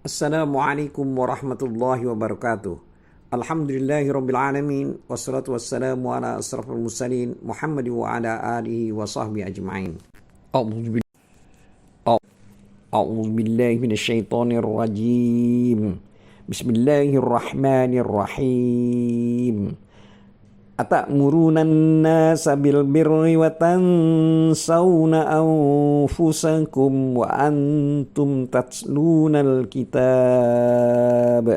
Assalamualaikum warahmatullahi wabarakatuh. Alhamdulillahirabbil alamin wassalatu wassalamu ala asrafil mursalin Muhammad wa ala alihi wa sahbihi ajma'in. A'udzu billahi minasyaitonir rajim. Bismillahirrahmanirrahim. Atamuruna an-nasa bil birri wa tansawna anfusakum wa antum tatlunal kitab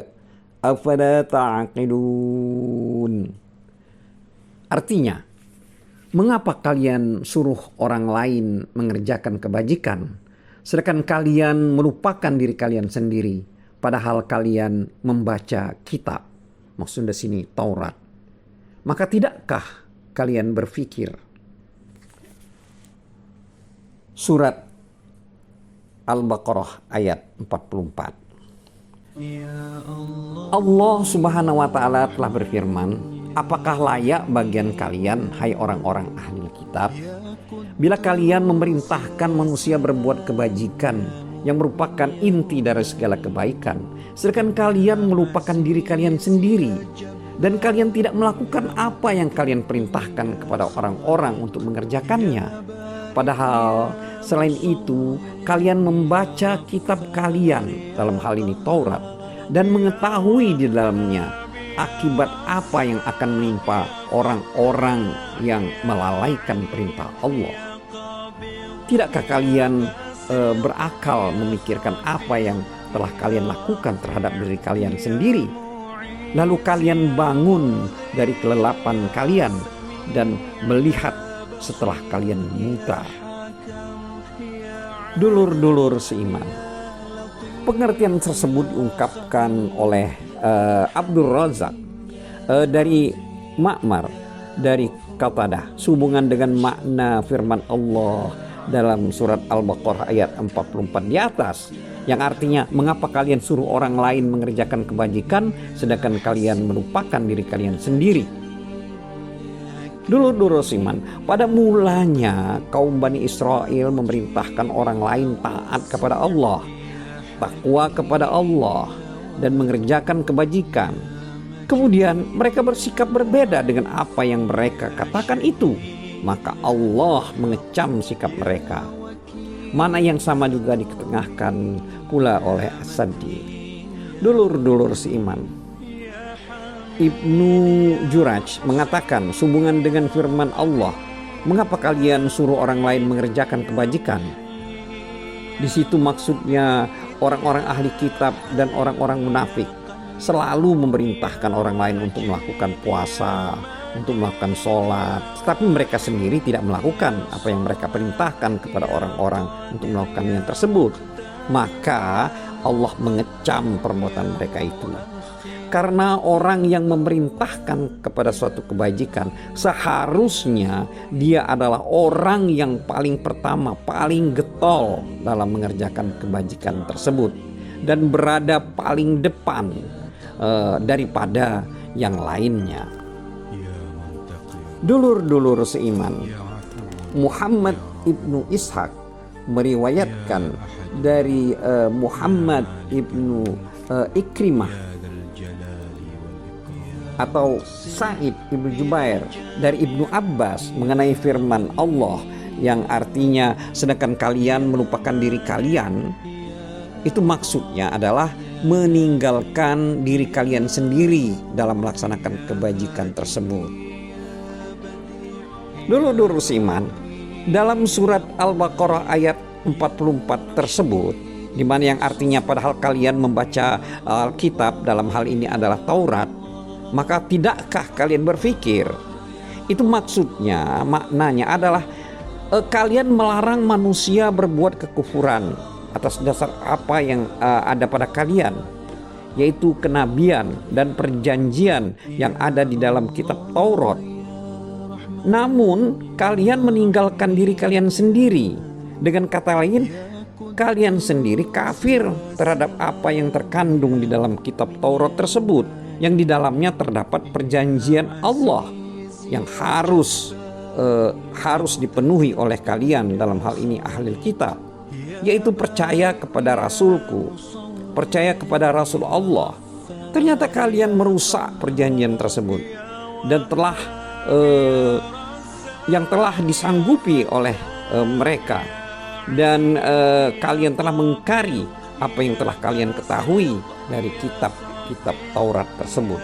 afala ta'qilun. Artinya, mengapa kalian suruh orang lain mengerjakan kebajikan sedangkan kalian melupakan diri kalian sendiri, padahal kalian membaca kitab, maksudnya sini Taurat. Maka tidakkah kalian berpikir? Surat Al-Baqarah ayat 44. Allah Subhanahu wa ta'ala telah berfirman, apakah layak bagian kalian, hai orang-orang ahli kitab, bila kalian memerintahkan manusia berbuat kebajikan yang merupakan inti dari segala kebaikan, sedangkan kalian melupakan diri kalian sendiri, dan kalian tidak melakukan apa yang kalian perintahkan kepada orang-orang untuk mengerjakannya. Padahal selain itu kalian membaca kitab kalian, dalam hal ini Taurat, dan mengetahui di dalamnya akibat apa yang akan menimpa orang-orang yang melalaikan perintah Allah. Tidakkah kalian berakal memikirkan apa yang telah kalian lakukan terhadap diri kalian sendiri? Lalu kalian bangun dari kelelapan kalian dan melihat setelah kalian buta. Dulur-dulur seiman, pengertian tersebut diungkapkan oleh Abdul Razak dari Ma'mar, dari Qatadah, sehubungan dengan makna firman Allah dalam surat Al-Baqarah ayat 44 di atas, yang artinya, mengapa kalian suruh orang lain mengerjakan kebajikan sedangkan kalian melupakan diri kalian sendiri? Dulur-dulur siman, pada mulanya kaum Bani Israel memerintahkan orang lain taat kepada Allah, takwa kepada Allah, dan mengerjakan kebajikan. Kemudian mereka bersikap berbeda dengan apa yang mereka katakan itu. Maka Allah mengecam sikap mereka. Mana yang sama juga diketengahkan pula oleh As-Saddi. Dulur-dulur seiman, Ibnu Juraj mengatakan sehubungan dengan firman Allah, mengapa kalian suruh orang lain mengerjakan kebajikan? Di situ maksudnya orang-orang ahli kitab dan orang-orang munafik selalu memerintahkan orang lain untuk melakukan puasa, untuk melakukan sholat, tetapi mereka sendiri tidak melakukan apa yang mereka perintahkan kepada orang-orang untuk melakukan yang tersebut. Maka Allah mengecam perbuatan mereka itu. Karena orang yang memerintahkan kepada suatu kebajikan, seharusnya dia adalah orang yang paling pertama, paling getol dalam mengerjakan kebajikan tersebut, dan berada paling depan daripada yang lainnya. Dulur-dulur seiman, Muhammad ibnu Ishaq meriwayatkan dari Muhammad ibnu Ikrimah atau Sa'id ibnu Jubair dari Ibnu Abbas mengenai firman Allah yang artinya sedangkan kalian melupakan diri kalian, itu maksudnya adalah meninggalkan diri kalian sendiri dalam melaksanakan kebajikan tersebut. Dulur-dulur seiman, dalam surat Al-Baqarah ayat 44 tersebut, di mana yang artinya padahal kalian membaca Alkitab, dalam hal ini adalah Taurat, maka tidakkah kalian berpikir? Itu maksudnya, maknanya adalah kalian melarang manusia berbuat kekufuran atas dasar apa yang ada pada kalian, yaitu kenabian dan perjanjian yang ada di dalam kitab Taurat. Namun kalian meninggalkan diri kalian sendiri. Dengan kata lain, kalian sendiri kafir terhadap apa yang terkandung di dalam kitab Taurat tersebut, yang di dalamnya terdapat perjanjian Allah yang harus dipenuhi oleh kalian, dalam hal ini ahli kitab, yaitu percaya kepada Rasulku percaya kepada Rasul Allah, ternyata kalian merusak perjanjian tersebut dan yang telah disanggupi oleh mereka, dan kalian telah mengingkari apa yang telah kalian ketahui dari kitab-kitab Taurat tersebut.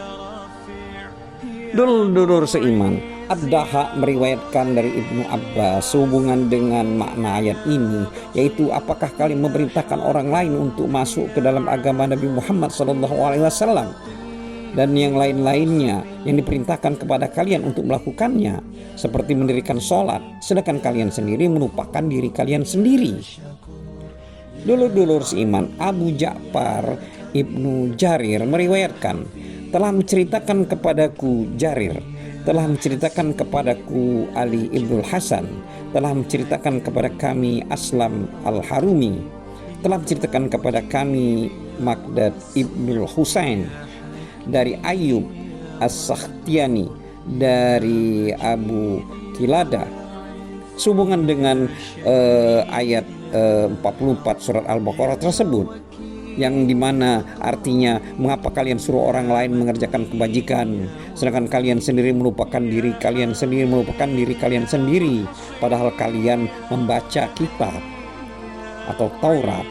Dulur-dulur seiman, Ad-Daha meriwayatkan dari Ibnu Abbas hubungan dengan makna ayat ini, yaitu apakah kalian memerintahkan orang lain untuk masuk ke dalam agama Nabi Muhammad SAW dan yang lain-lainnya yang diperintahkan kepada kalian untuk melakukannya, seperti mendirikan sholat, sedangkan kalian sendiri melupakan diri kalian sendiri. Dulur-dulur seiman, Abu Ja'far Ibnu Jarir meriwayatkan, telah menceritakan kepadaku Ali Ibnul Hasan, telah menceritakan kepada kami Aslam Al-Harumi, telah menceritakan kepada kami Maqdad Ibnul Husain dari Ayyub As-Sakhtiani dari Abu Kilada, sehubungan dengan ayat 44 surat Al-Baqarah tersebut, yang dimana artinya, mengapa kalian suruh orang lain mengerjakan kebajikan sedangkan kalian sendiri melupakan diri kalian sendiri, padahal kalian membaca kitab atau Taurat.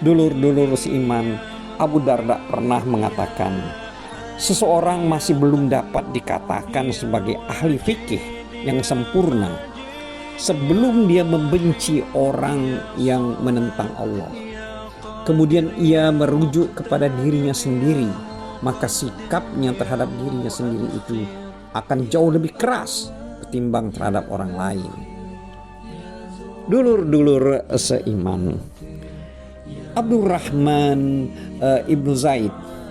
Dulur-dulur seiman, Abu Darda pernah mengatakan, seseorang masih belum dapat dikatakan sebagai ahli fikih yang sempurna sebelum dia membenci orang yang menentang Allah. Kemudian ia merujuk kepada dirinya sendiri, maka sikapnya terhadap dirinya sendiri itu akan jauh lebih keras ketimbang terhadap orang lain. Dulur-dulur seiman, Abdurrahman Ibnu Zaid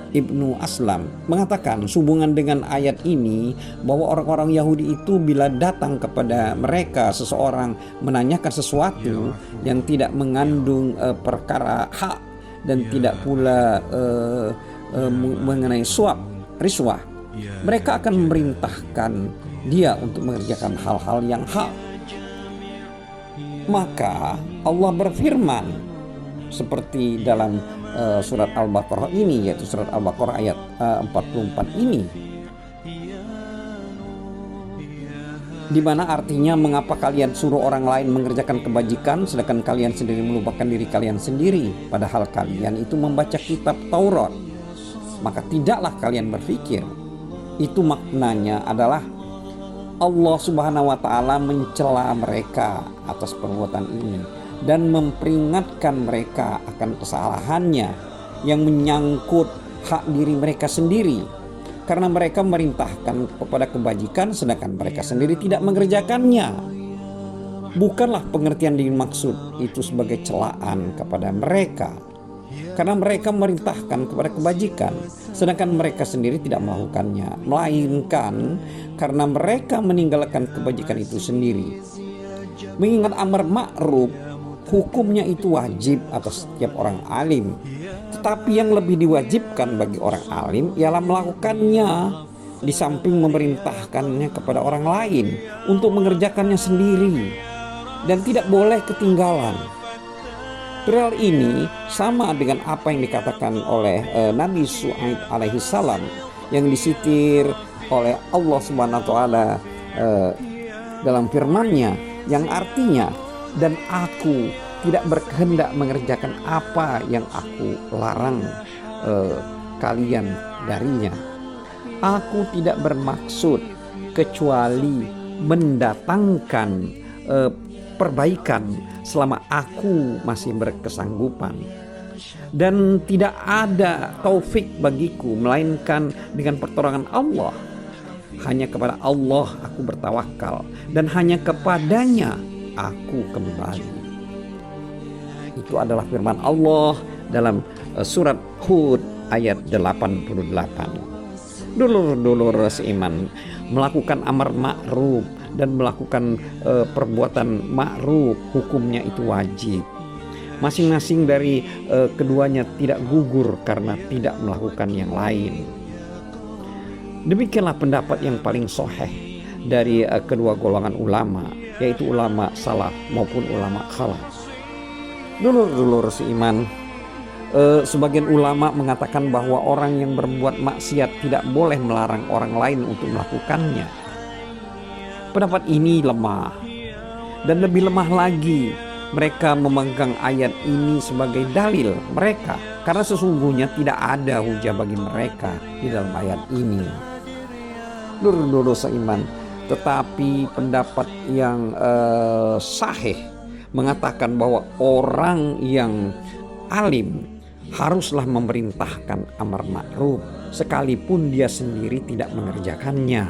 Ibnu Aslam mengatakan sehubungan dengan ayat ini, bahwa orang-orang Yahudi itu bila datang kepada mereka seseorang menanyakan sesuatu yang tidak mengandung perkara hak dan tidak pula mengenai riswah, mereka akan memerintahkan dia untuk mengerjakan hal-hal yang hak. Maka Allah berfirman seperti dalam surat Al-Baqarah ini, yaitu surat Al-Baqarah ayat 44 ini, di mana artinya, mengapa kalian suruh orang lain mengerjakan kebajikan sedangkan kalian sendiri melupakan diri kalian sendiri, padahal kalian itu membaca kitab Taurat. Maka tidaklah kalian berpikir. Itu maknanya adalah Allah Subhanahu wa Ta'ala mencela mereka atas perbuatan ini dan memperingatkan mereka akan kesalahannya yang menyangkut hak diri mereka sendiri, karena mereka memerintahkan kepada kebajikan sedangkan mereka sendiri tidak mengerjakannya. Bukanlah pengertian dimaksud itu sebagai celaan kepada mereka, karena mereka memerintahkan kepada kebajikan sedangkan mereka sendiri tidak melakukannya, melainkan karena mereka meninggalkan kebajikan itu sendiri. Mengingat amar ma'ruf hukumnya itu wajib atas setiap orang alim, tetapi yang lebih diwajibkan bagi orang alim ialah melakukannya, di samping memerintahkannya kepada orang lain untuk mengerjakannya sendiri dan tidak boleh ketinggalan. Hal ini sama dengan apa yang dikatakan oleh Nabi Shu'aib alaihi salam yang disitir oleh Allah Subhanahu wa Ta'ala dalam firman-Nya, yang artinya, dan aku tidak berkehendak mengerjakan apa yang aku larang kalian darinya. Aku tidak bermaksud kecuali mendatangkan perbaikan selama aku masih berkesanggupan, dan tidak ada taufik bagiku melainkan dengan pertolongan Allah. Hanya kepada Allah aku bertawakal dan hanya kepadanya aku kembali. Itu adalah firman Allah dalam surat Hud ayat 88. Dulur-dulur seiman, melakukan amar ma'ruf dan melakukan perbuatan ma'ruf hukumnya itu wajib. Masing-masing dari keduanya tidak gugur karena tidak melakukan yang lain. Demikianlah pendapat yang paling sahih dari kedua golongan ulama, yaitu ulama salaf maupun ulama khalaf. Dulur-dulur seiman, Sebagian ulama mengatakan bahwa orang yang berbuat maksiat tidak boleh melarang orang lain untuk melakukannya. Pendapat ini lemah, dan lebih lemah lagi mereka memegang ayat ini sebagai dalil mereka, karena sesungguhnya tidak ada hujah bagi mereka di dalam ayat ini. Lur-lur seiman, tetapi pendapat yang sahih mengatakan bahwa orang yang alim haruslah memerintahkan amar ma'ruf sekalipun dia sendiri tidak mengerjakannya,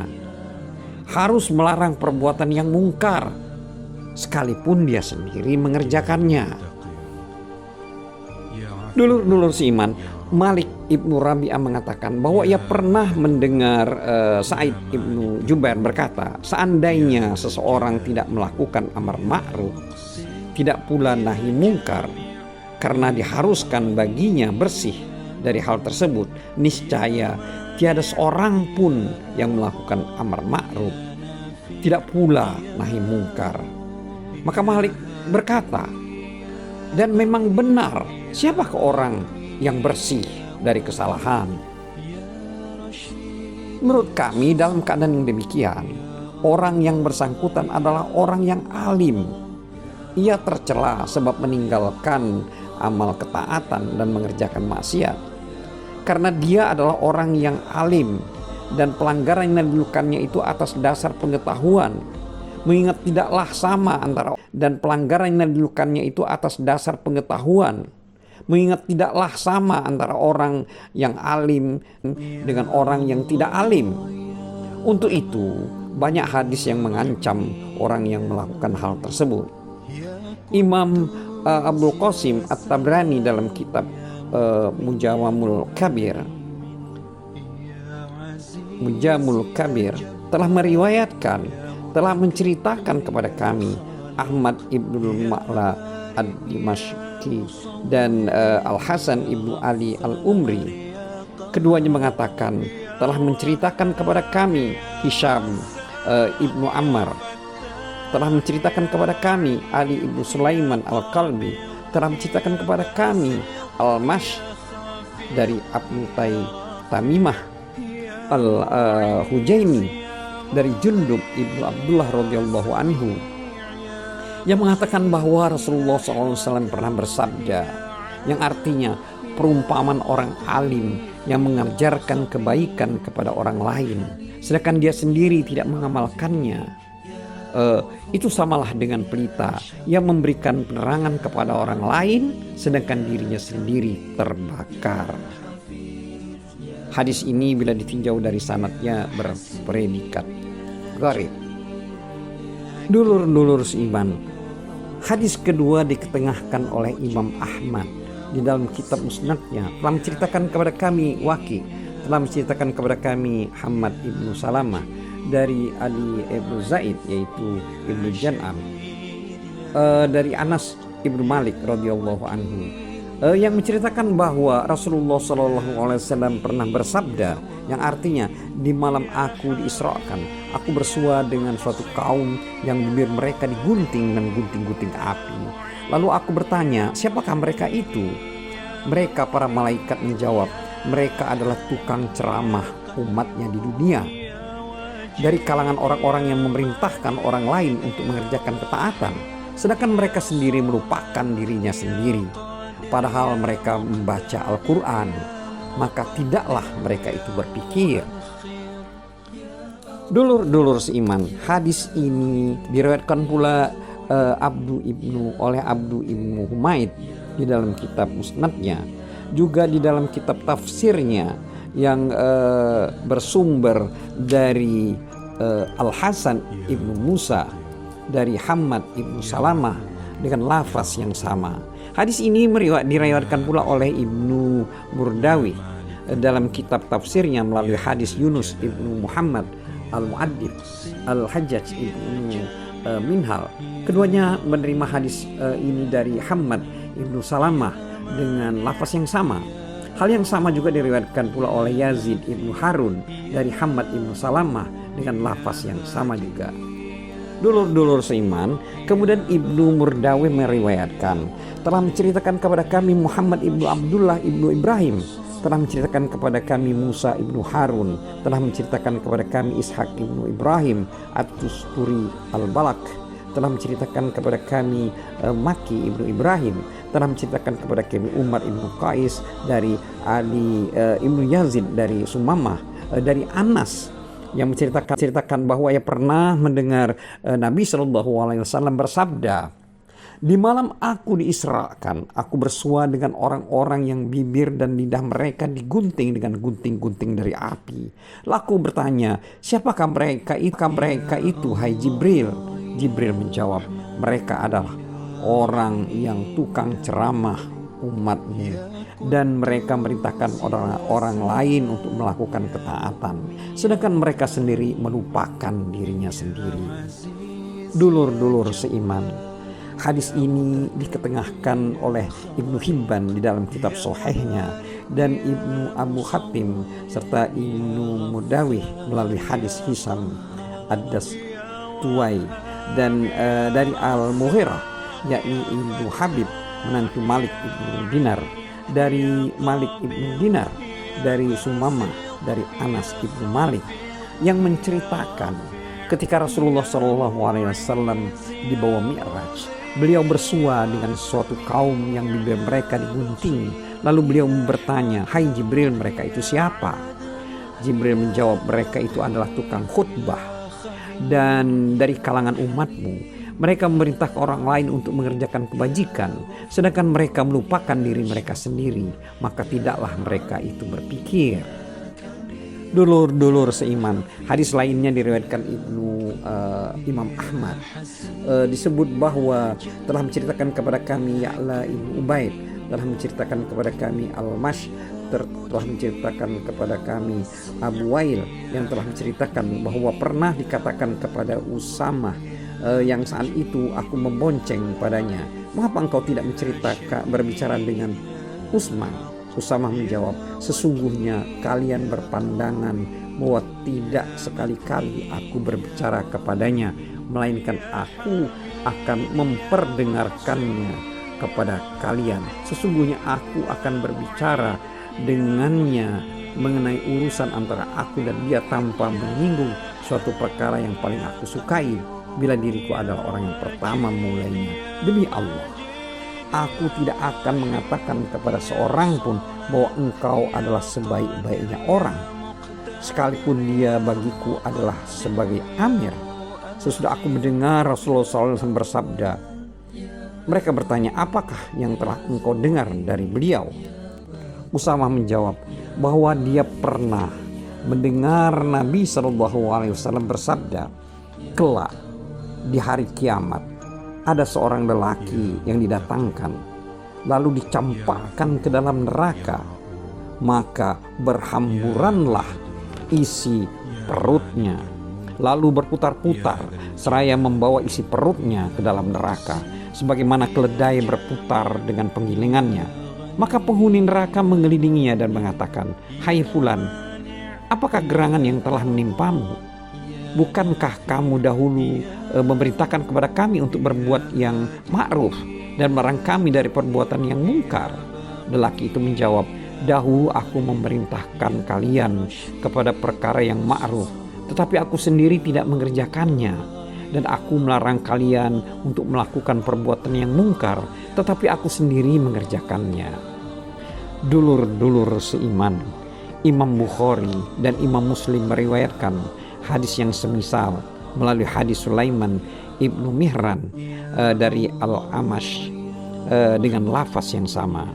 harus melarang perbuatan yang mungkar sekalipun dia sendiri mengerjakannya. Dulur-dulur seiman, Malik ibnu Rabi'ah mengatakan bahwa ia pernah mendengar Sa'id ibnu Jubair berkata, seandainya seseorang tidak melakukan amar ma'ruf, tidak pula nahi mungkar, karena diharuskan baginya bersih dari hal tersebut, niscaya tiada seorang pun yang melakukan amar ma'ruf, tidak pula nahi mungkar. Maka Malik berkata, dan memang benar, siapakah orang yang bersih dari kesalahan? Menurut kami dalam keadaan yang demikian, orang yang bersangkutan adalah orang yang alim. Ia tercela sebab meninggalkan amal ketaatan dan mengerjakan maksiat, karena dia adalah orang yang alim dan pelanggaran yang dilakukannya itu atas dasar pengetahuan, mengingat tidaklah sama antara dan pelanggaran yang dilakukannya itu atas dasar pengetahuan, mengingat tidaklah sama antara orang yang alim dengan orang yang tidak alim. Untuk itu banyak hadis yang mengancam orang yang melakukan hal tersebut. Imam Abdul Qasim At-Tabrani dalam kitab Mujamul Kabir telah meriwayatkan, telah menceritakan kepada kami Ahmad ibnu Ma'la Ad-Dimashqi dan Al-Hasan ibnu Ali Al-Umri. Keduanya mengatakan telah menceritakan kepada kami Hisham ibnu Ammar, telah menceritakan kepada kami Ali ibnu Sulaiman Al-Qalbi, telah menceritakan kepada kami Al-Mash dari Abu Tamimah Al-Hujaini dari Jundub ibnu Abdullah radhiyallahu anhu, yang mengatakan bahwa Rasulullah SAW pernah bersabda, yang artinya perumpamaan orang alim yang mengajarkan kebaikan kepada orang lain sedangkan dia sendiri tidak mengamalkannya, itu samalah dengan pelita yang memberikan penerangan kepada orang lain sedangkan dirinya sendiri terbakar. Hadis ini bila ditinjau dari sanadnya berpredikat gharib. Dulur-dulur seiman, hadis kedua diketengahkan oleh Imam Ahmad di dalam kitab musnadnya, telah menceritakan kepada kami Waki, telah menceritakan kepada kami Hamad ibnu Salamah dari Ali ibnu Zaid yaitu ibnu Jan'am, dari Anas ibnu Malik radhiyallahu anhu, yang menceritakan bahwa Rasulullah SAW pernah bersabda, yang artinya di malam aku diisrakan, aku bersua dengan suatu kaum yang bibir mereka digunting dan gunting-gunting api. Lalu aku bertanya, siapakah mereka itu? Mereka para malaikat menjawab, mereka adalah tukang ceramah umatnya di dunia, dari kalangan orang-orang yang memerintahkan orang lain untuk mengerjakan ketaatan, sedangkan mereka sendiri melupakan dirinya sendiri. Padahal mereka membaca Al-Quran, maka tidaklah mereka itu berpikir. Dulur-dulur seiman, hadis ini diriwayatkan pula oleh Abdu ibnu Humaid di dalam kitab musnadnya, juga di dalam kitab tafsirnya yang bersumber dari Al-Hasan ibnu Musa dari Hamad ibnu Salamah dengan lafaz yang sama. Hadis ini diriwayatkan pula oleh Ibnu Burdawi dalam kitab tafsirnya melalui hadis Yunus ibnu Muhammad Al-Mu'addib Al-Hajjaj ibnu Minhal. Keduanya menerima hadis ini dari Hamad ibnu Salamah dengan lafaz yang sama. Hal yang sama juga diriwayatkan pula oleh Yazid ibnu Harun dari Hamad ibnu Salamah dengan lafaz yang sama juga. Dulur-dulur seiman, kemudian Ibnu Murdawih meriwayatkan, telah menceritakan kepada kami Muhammad ibnu Abdullah ibnu Ibrahim, telah menceritakan kepada kami Musa ibnu Harun, telah menceritakan kepada kami Ishak ibnu Ibrahim At-Tusturi Al-Balak, telah menceritakan kepada kami Maki ibnu Ibrahim, telah menceritakan kepada kami Umar ibnu Qais dari Ali ibnu Yazid dari Sumamah, dari Anas yang menceritakan bahwa ia pernah mendengar Nabi SAW bersabda, di malam aku diisrakan, aku bersua dengan orang-orang yang bibir dan lidah mereka digunting dengan gunting-gunting dari api. Lalu aku bertanya, siapakah mereka itu, hai Jibril? Jibril menjawab, mereka adalah orang yang tukang ceramah umatmu, dan mereka merintahkan orang lain untuk melakukan ketaatan, sedangkan mereka sendiri melupakan dirinya sendiri. Dulur-dulur seiman, hadis ini diketengahkan oleh Ibnu Hibban di dalam kitab Sahihnya dan Ibnu Abu Hatim serta Ibnu Murdawih melalui hadis Hisam Ad-Dastuwai dan dari Al-Mughirah, yakni Ibnu Habib menantu Malik ibnu Dinar, dari Malik ibnu Dinar, dari Sumamah, dari Anas ibnu Malik, yang menceritakan ketika Rasulullah SAW dibawa Mi'raj, beliau bersua dengan suatu kaum yang bibir mereka digunting. Lalu beliau bertanya, hai Jibril, mereka itu siapa? Jibril menjawab, mereka itu adalah tukang khutbah dan dari kalangan umatmu. Mereka memerintahkan orang lain untuk mengerjakan kebajikan, sedangkan mereka melupakan diri mereka sendiri, maka tidaklah mereka itu berpikir. Dulur-dulur seiman, hadis lainnya diriwayatkan Imam Ahmad, disebut bahwa telah menceritakan kepada kami Ya'la ibnu Ubaid, telah menceritakan kepada kami Al-Mash, telah menceritakan kepada kami Abu Wail, yang telah menceritakan bahwa pernah dikatakan kepada Usamah yang saat itu aku membonceng padanya, mengapa engkau tidak berbicara dengan Utsman? Usamah menjawab, sesungguhnya kalian berpandangan bahwa tidak sekali-kali aku berbicara kepadanya, melainkan aku akan memperdengarkannya kepada kalian. Sesungguhnya aku akan berbicara dengannya mengenai urusan antara aku dan dia tanpa menyinggung suatu perkara yang paling aku sukai, bila diriku adalah orang yang pertama mulainya. Demi Allah, aku tidak akan mengatakan kepada seorang pun bahwa engkau adalah sebaik-baiknya orang, sekalipun dia bagiku adalah sebagai amir. Sesudah aku mendengar Rasulullah SAW bersabda, mereka bertanya, apakah yang telah engkau dengar dari beliau? Usamah menjawab bahwa dia pernah mendengar Nabi SAW bersabda, kelak di hari kiamat ada seorang lelaki yang didatangkan lalu dicampakkan ke dalam neraka, maka berhamburanlah isi perutnya lalu berputar-putar seraya membawa isi perutnya ke dalam neraka, sebagaimana keledai berputar dengan penggilingannya. Maka penghuni neraka mengelilinginya dan mengatakan, hai fulan, apakah gerangan yang telah menimpamu? Bukankah kamu dahulu memerintahkan kepada kami untuk berbuat yang ma'ruf dan melarang kami dari perbuatan yang mungkar? Lelaki itu menjawab, dahulu aku memerintahkan kalian kepada perkara yang ma'ruf, tetapi aku sendiri tidak mengerjakannya, dan aku melarang kalian untuk melakukan perbuatan yang mungkar, tetapi aku sendiri mengerjakannya. Dulur-dulur seiman, Imam Bukhari dan Imam Muslim meriwayatkan hadis yang semisal melalui hadis Sulaiman ibnu Mihran dari Al-Amash dengan lafaz yang sama.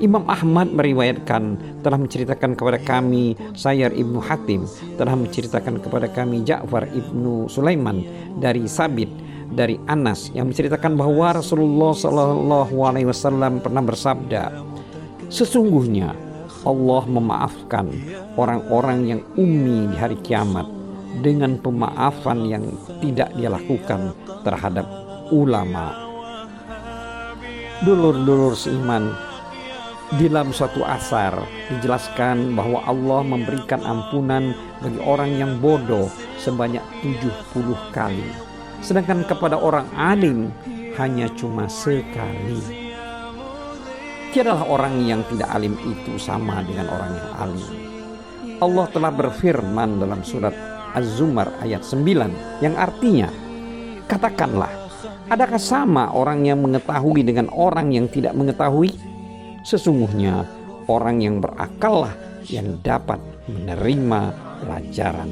Imam Ahmad meriwayatkan telah menceritakan kepada kami Sayyar ibnu Hatim, telah menceritakan kepada kami Ja'far ibnu Sulaiman dari Sabit dari Anas yang menceritakan bahwa Rasulullah SAW pernah bersabda, sesungguhnya Allah memaafkan orang-orang yang ummi di hari kiamat dengan pemaafan yang tidak dia lakukan terhadap ulama. Dulur-dulur seiman, di dalam suatu asar dijelaskan bahwa Allah memberikan ampunan bagi orang yang bodoh sebanyak 70 kali. sedangkan kepada orang alim hanya cuma sekali. Tiadalah orang yang tidak alim itu sama dengan orang yang alim. Allah telah berfirman dalam surat Az-Zumar ayat 9 yang artinya, katakanlah, adakah sama orang yang mengetahui dengan orang yang tidak mengetahui? Sesungguhnya orang yang berakallah yang dapat menerima pelajaran.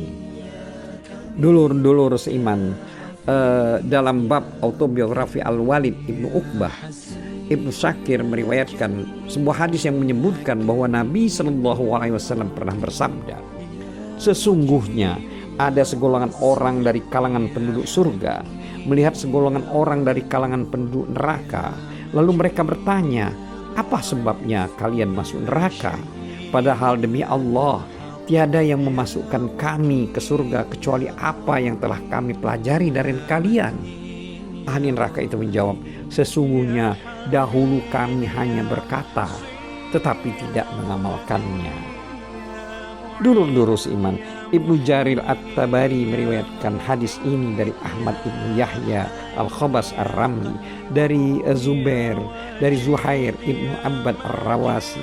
Dulur-dulur seiman, dalam bab autobiografi Al-Walid Ibnu Uqbah, Ibnu Syakir meriwayatkan sebuah hadis yang menyebutkan bahwa Nabi SAW pernah bersabda, sesungguhnya ada segolongan orang dari kalangan penduduk surga melihat segolongan orang dari kalangan penduduk neraka, lalu mereka bertanya, apa sebabnya kalian masuk neraka? Padahal demi Allah, tiada yang memasukkan kami ke surga kecuali apa yang telah kami pelajari dari kalian. Ahli neraka itu menjawab, sesungguhnya dahulu kami hanya berkata, tetapi tidak mengamalkannya. Dulur-dulur seiman, Ibnu Jarir At-Tabari meriwayatkan hadis ini dari Ahmad Ibnu Yahya Al-Khabas Ar-Ramli, dari Zubair, dari Zuhair Ibnu Abbad Ar-Rawasi,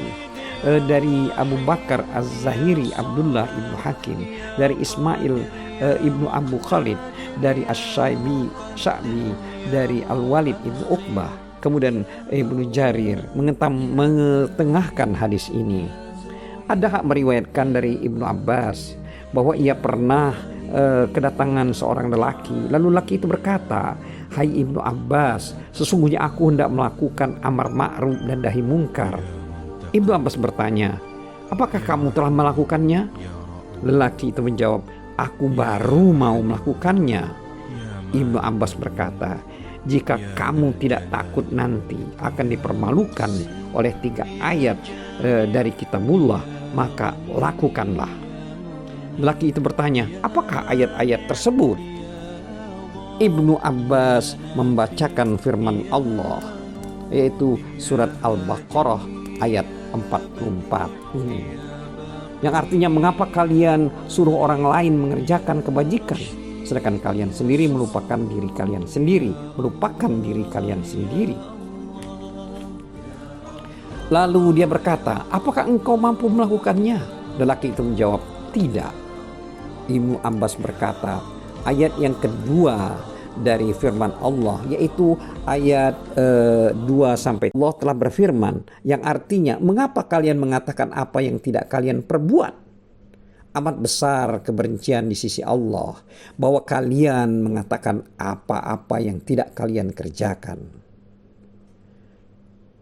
dari Abu Bakar Az-Zahiri Abdullah Ibnu Hakim, dari Ismail Ibnu Abu Khalid, dari Asy-Sya'bi dari Al-Walid Ibnu Uqbah. Kemudian Ibnu Jarir mengetengahkan hadis ini. Ada hak meriwayatkan dari Ibnu Abbas bahwa ia pernah kedatangan seorang lelaki, lalu lelaki itu berkata, hai Ibnu Abbas, sesungguhnya aku hendak melakukan amar ma'ruf dan nahi mungkar. Ibnu Abbas bertanya, apakah kamu telah melakukannya? Lelaki itu menjawab, aku baru mau melakukannya. Ibnu Abbas berkata, jika kamu tidak takut nanti akan dipermalukan oleh 3 ayat dari kitabullah, maka lakukanlah. Lelaki itu bertanya, apakah ayat-ayat tersebut? Ibnu Abbas membacakan firman Allah, yaitu surat Al-Baqarah ayat 44 ini, yang artinya, mengapa kalian suruh orang lain mengerjakan kebajikan sedangkan kalian sendiri melupakan diri kalian sendiri, Lalu dia berkata, apakah engkau mampu melakukannya? Lelaki itu menjawab, tidak. Ibnu Abbas berkata, ayat yang kedua dari firman Allah, yaitu ayat 2 sampai Allah telah berfirman, yang artinya, mengapa kalian mengatakan apa yang tidak kalian perbuat? Amat besar kebencian di sisi Allah bahwa kalian mengatakan apa-apa yang tidak kalian kerjakan.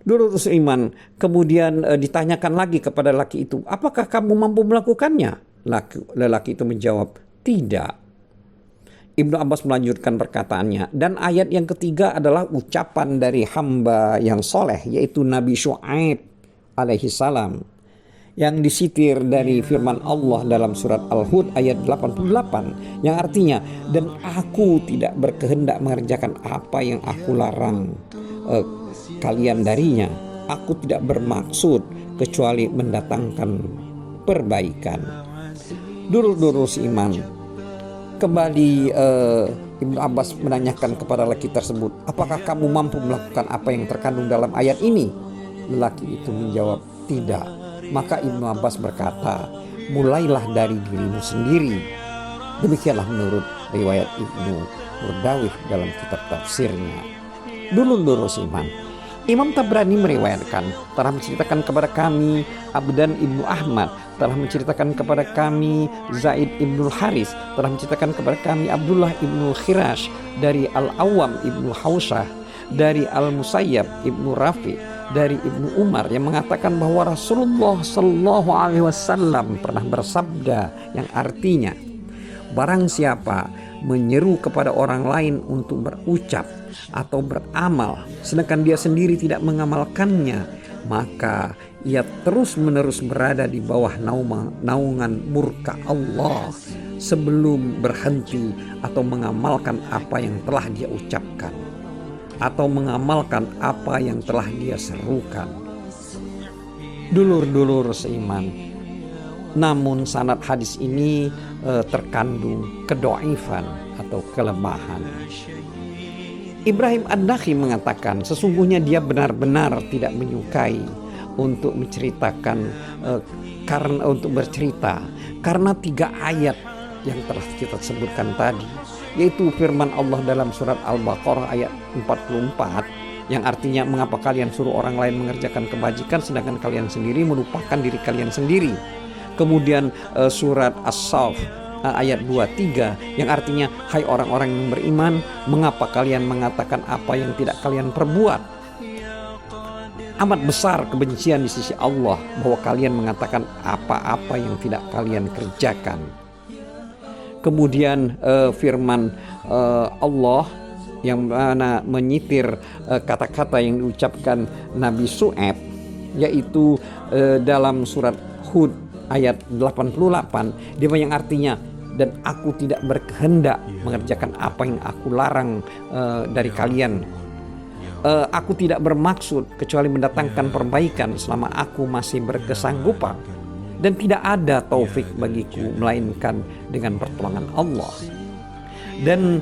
Dulur seiman, kemudian ditanyakan lagi kepada lelaki itu, apakah kamu mampu melakukannya? Lelaki itu menjawab, tidak. Ibnu Abbas melanjutkan perkataannya, dan ayat yang ketiga adalah ucapan dari hamba yang soleh, yaitu Nabi Syu'aib alaihi salam, yang disitir dari firman Allah dalam surat Al-Hud ayat 88, yang artinya, dan aku tidak berkehendak mengerjakan apa yang aku larang kalian darinya, aku tidak bermaksud kecuali mendatangkan perbaikan. Dulur-dulur seiman, kembali Ibnu Abbas menanyakan kepada lelaki tersebut, apakah kamu mampu melakukan apa yang terkandung dalam ayat ini? Lelaki itu menjawab, tidak. Maka Ibnu Abbas berkata, mulailah dari dirimu sendiri. Demikianlah menurut riwayat Ibnu Burdawih dalam kitab tafsirnya. Dulur-dulur seiman, Imam Tabrani meriwayatkan, telah menceritakan kepada kami Abdan Ibnu Ahmad, telah menceritakan kepada kami Zaid Ibnu Haris, telah menceritakan kepada kami Abdullah Ibnu Khirash dari Al-Awwam Ibnu Hausah, dari Al-Musayyab Ibnu Rafi, dari Ibnu Umar, yang mengatakan bahwa Rasulullah Shallallahu Alaihi Wasallam pernah bersabda, yang artinya, barang siapa menyeru kepada orang lain untuk berucap atau beramal sedangkan dia sendiri tidak mengamalkannya, maka ia terus-menerus berada di bawah naungan murka Allah sebelum berhenti atau mengamalkan apa yang telah dia ucapkan atau mengamalkan apa yang telah dia serukan. Dulur-dulur seiman, namun sanad hadis ini terkandung kedoifan atau kelemahan. Ibrahim An-Nakha'i mengatakan sesungguhnya dia benar-benar tidak menyukai untuk menceritakan untuk bercerita karena 3 ayat yang telah kita sebutkan tadi, yaitu firman Allah dalam surat Al-Baqarah ayat 44 yang artinya mengapa kalian suruh orang lain mengerjakan kebajikan sedangkan kalian sendiri melupakan diri kalian sendiri. Kemudian surat As-Saff ayat 23 yang artinya hai orang-orang yang beriman, mengapa kalian mengatakan apa yang tidak kalian perbuat. Amat besar kebencian di sisi Allah bahwa kalian mengatakan apa-apa yang tidak kalian kerjakan. Kemudian firman Allah yang mana menyitir kata-kata yang diucapkan Nabi Syuaib, yaitu dalam surat Hud ayat 88 yang artinya dan aku tidak berkehendak mengerjakan apa yang aku larang dari kalian. Aku tidak bermaksud kecuali mendatangkan perbaikan selama aku masih berkesanggupan, dan tidak ada taufik bagiku melainkan dengan pertolongan Allah. Dan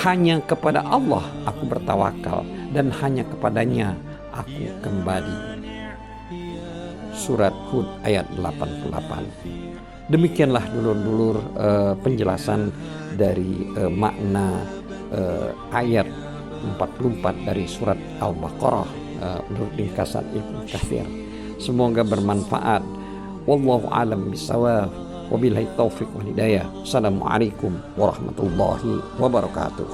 hanya kepada Allah aku bertawakal dan hanya kepadanya aku kembali. Surat Hud ayat 88. Demikianlah dulur-dulur penjelasan dari makna ayat 44 dari surat Al-Baqarah menurut ringkasan Ibnu Katsir. Semoga bermanfaat. Wallahu a'lam bishawab. Wabillahi taufiq wal hidayah. Assalamualaikum warahmatullahi wabarakatuh.